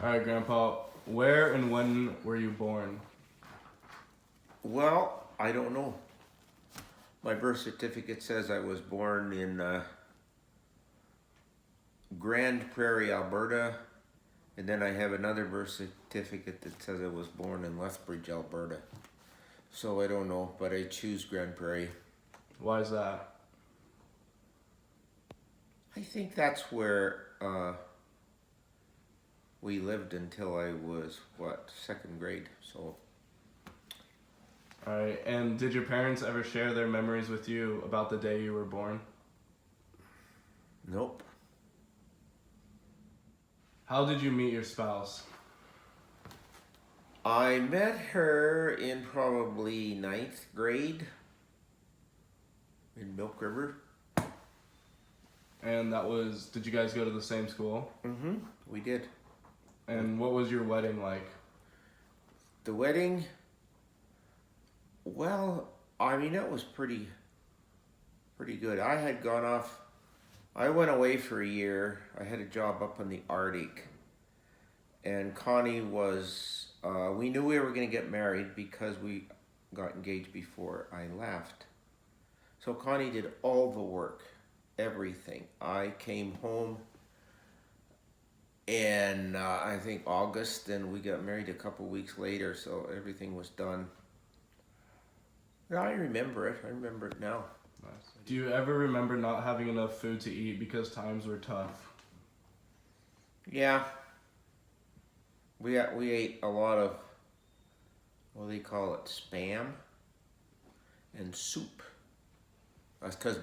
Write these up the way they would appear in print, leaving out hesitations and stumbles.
All right, Grandpa. Where and when were you born? Well, I don't know. My birth certificate says I was born in Grand Prairie, Alberta, and then I have another birth certificate that says I was born in Lethbridge, Alberta. So I don't know, but I choose Grand Prairie. Why is that? I think that's where we lived until I was, second grade. So, All right. And did your parents ever share their memories with you about the day you were born? nope. How did you meet your spouse? I met her in probably ninth grade in Milk River. And that was, did you guys go to the same school? Mm-hmm. We did. And what was your wedding like? The wedding, well, I mean, it was pretty good. I had gone off, I went away for a year. I had a job up in the Arctic. And Connie was, we knew we were going to get married because we got engaged before I left. So Connie did all the work, everything. I came home in, I think, August, and we got married a couple weeks later, so everything was done. Yeah, I remember it. I remember it now. Nice. Do you ever remember not having enough food to eat because times were tough? Yeah. We ate a lot of, what do they call it, Spam and soup. That's because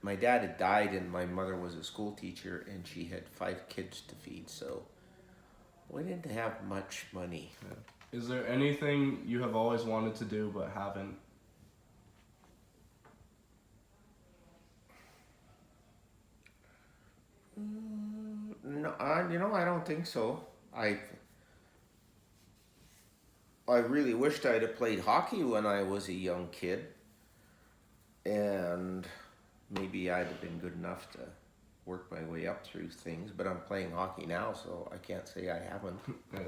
my dad had died and my mother was a school teacher and she had 5 kids to feed, so we didn't have much money. Yeah. Is there anything you have always wanted to do but haven't? No, I don't think so. I really wished I'd have played hockey when I was a young kid. And maybe I'd have been good enough to work my way up through things, but I'm playing hockey now, so I can't say I haven't. Yeah.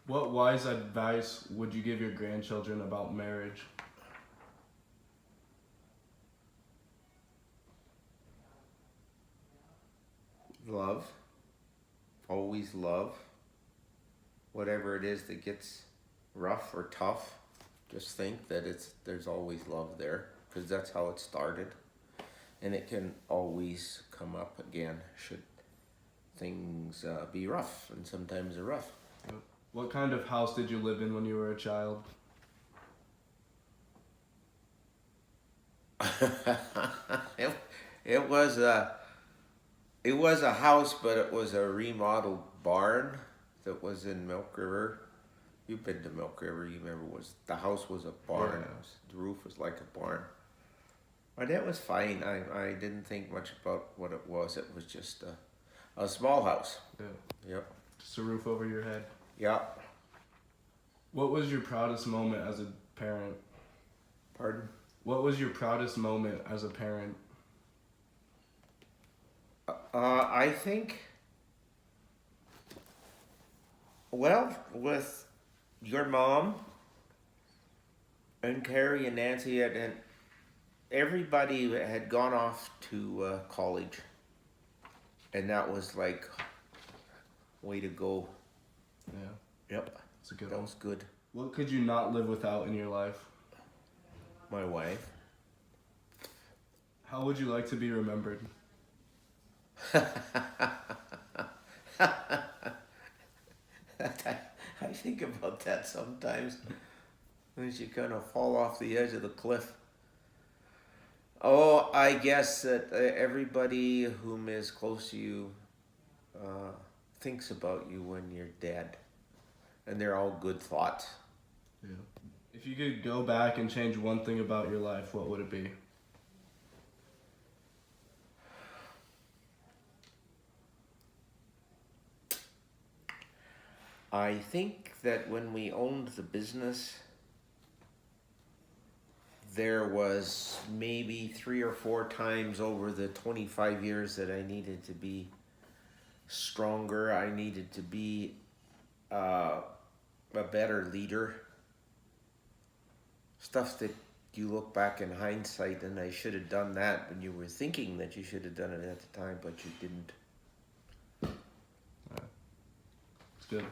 What wise advice would you give your grandchildren about marriage? Love. Always love. Whatever it is that gets rough or tough, just think that there's always love there, because that's how it started. And it can always come up again should things be rough, and sometimes they're rough. What kind of house did you live in when you were a child? it was a house, but it was a remodeled barn that was in Milk River. You've been to Milk River. You remember the house was a barn. Yeah. The roof was like a barn. But it was fine. I didn't think much about what it was. It was just a small house. Yeah. Yep. Just a roof over your head. Yep. What was your proudest moment as a parent? Pardon? What was your proudest moment as a parent? I think, well, with your mom and Carrie and Nancy and everybody had gone off to college, and that was like, way to go. Yeah. Yep. It's a good That one. was good. What could you not live without in your life? My wife. How would you like to be remembered? I think about that sometimes. When you kind of fall off the edge of the cliff. Oh, I guess that everybody whom is close to you thinks about you when you're dead. And they're all good thoughts. Yeah. If you could go back and change one thing about your life, what would it be? I think that when we owned the business, there was maybe 3 or 4 times over the 25 years that I needed to be stronger. I needed to be a better leader. Stuff that you look back in hindsight, and I should have done that when you were thinking that you should have done it at the time, but you didn't. It's good.